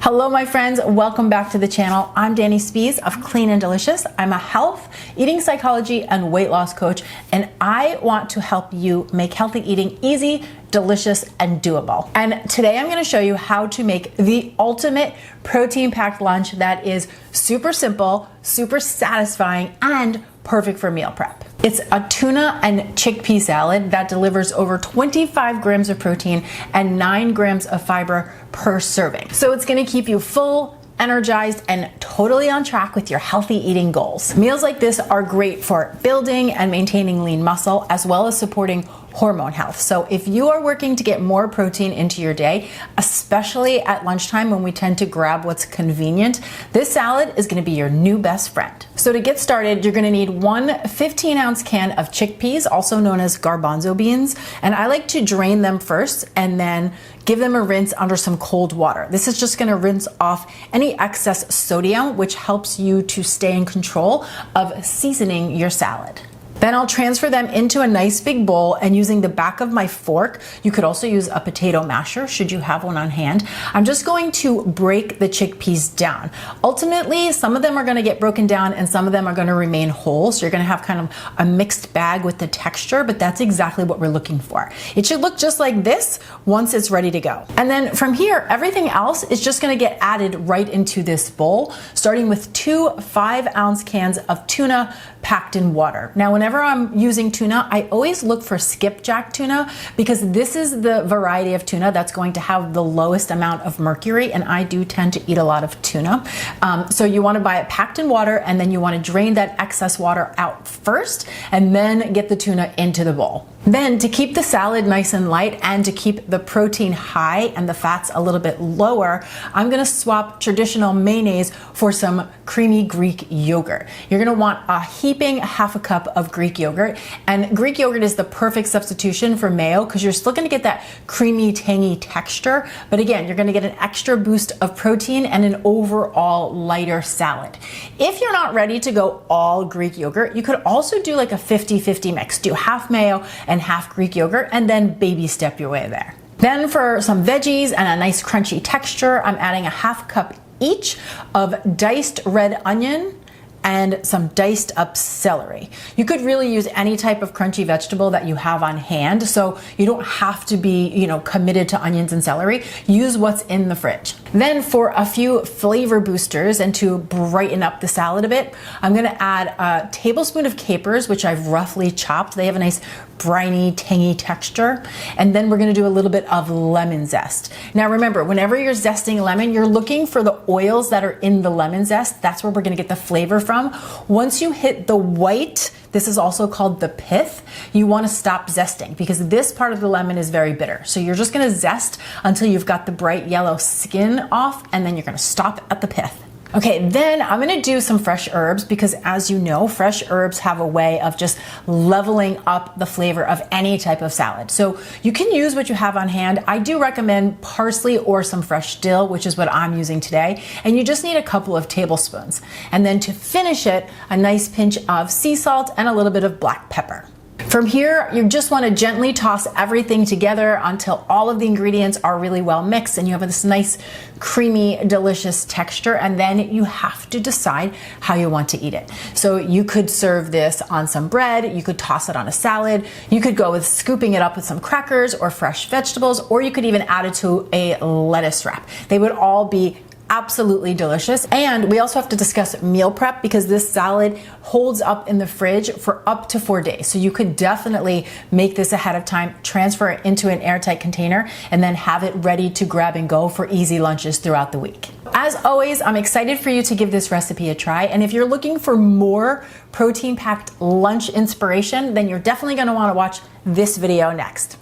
Hello my friends, welcome back to the channel. I'm Dani Spies of Clean and Delicious. I'm a health, eating psychology, and weight loss coach, and I want to help you make healthy eating easy, delicious, and doable. And today I'm going to show you how to make the ultimate protein-packed lunch that is super simple, super satisfying, and perfect for meal prep. It's a tuna and chickpea salad that delivers over 25 grams of protein and 9 grams of fiber per serving. So it's gonna keep you full, energized, and totally on track with your healthy eating goals. Meals like this are great for building and maintaining lean muscle, as well as supporting hormone health. So if you are working to get more protein into your day, especially at lunchtime when we tend to grab what's convenient, this salad is gonna be your new best friend. So to get started, you're gonna need one 15-ounce can of chickpeas, also known as garbanzo beans. And I like to drain them first and then give them a rinse under some cold water. This is just gonna rinse off any excess sodium, which helps you to stay in control of seasoning your salad. Then I'll transfer them into a nice big bowl, and using the back of my fork, you could also use a potato masher should you have one on hand. I'm just going to break the chickpeas down. Ultimately, some of them are gonna get broken down and some of them are gonna remain whole. So you're gonna have kind of a mixed bag with the texture, but that's exactly what we're looking for. It should look just like this once it's ready to go. And then from here, everything else is just gonna get added right into this bowl, starting with 2 5-ounce cans of tuna packed in water. Now, whenever I'm using tuna, I always look for skipjack tuna because this is the variety of tuna that's going to have the lowest amount of mercury, and I do tend to eat a lot of tuna. So you want to buy it packed in water, and then you want to drain that excess water out first and then get the tuna into the bowl. Then, to keep the salad nice and light and to keep the protein high and the fats a little bit lower, I'm gonna swap traditional mayonnaise for some creamy Greek yogurt. You're gonna want a heaping half a cup of Greek yogurt, and Greek yogurt is the perfect substitution for mayo because you're still gonna get that creamy, tangy texture, but again, you're gonna get an extra boost of protein and an overall lighter salad. If you're not ready to go all Greek yogurt, you could also do like a 50-50 mix. Do half mayo and half Greek yogurt, and then baby step your way there. Then for some veggies and a nice crunchy texture, I'm adding a half cup each of diced red onion and some diced up celery. You could really use any type of crunchy vegetable that you have on hand, so you don't have to be, committed to onions and celery. Use what's in the fridge. Then for a few flavor boosters and to brighten up the salad a bit, I'm gonna add a tablespoon of capers, which I've roughly chopped. They have a nice briny, tangy texture. And then we're gonna do a little bit of lemon zest. Now remember, whenever you're zesting lemon, you're looking for the oils that are in the lemon zest. That's where we're gonna get the flavor from. Once you hit the white, this is also called the pith, you wanna stop zesting because this part of the lemon is very bitter. So you're just gonna zest until you've got the bright yellow skin off, and then you're gonna stop at the pith. Okay, then I'm gonna do some fresh herbs because, as you know, fresh herbs have a way of just leveling up the flavor of any type of salad. So you can use what you have on hand. I do recommend parsley or some fresh dill, which is what I'm using today. And you just need a couple of tablespoons. And then to finish it, a nice pinch of sea salt and a little bit of black pepper. From here, you just want to gently toss everything together until all of the ingredients are really well mixed and you have this nice, creamy, delicious texture, and then you have to decide how you want to eat it. So you could serve this on some bread, you could toss it on a salad, you could go with scooping it up with some crackers or fresh vegetables, or you could even add it to a lettuce wrap. They would all be absolutely delicious. And we also have to discuss meal prep because this salad holds up in the fridge for up to 4 days. So you could definitely make this ahead of time, transfer it into an airtight container, and then have it ready to grab and go for easy lunches throughout the week. As always, I'm excited for you to give this recipe a try. And if you're looking for more protein-packed lunch inspiration, then you're definitely gonna wanna watch this video next.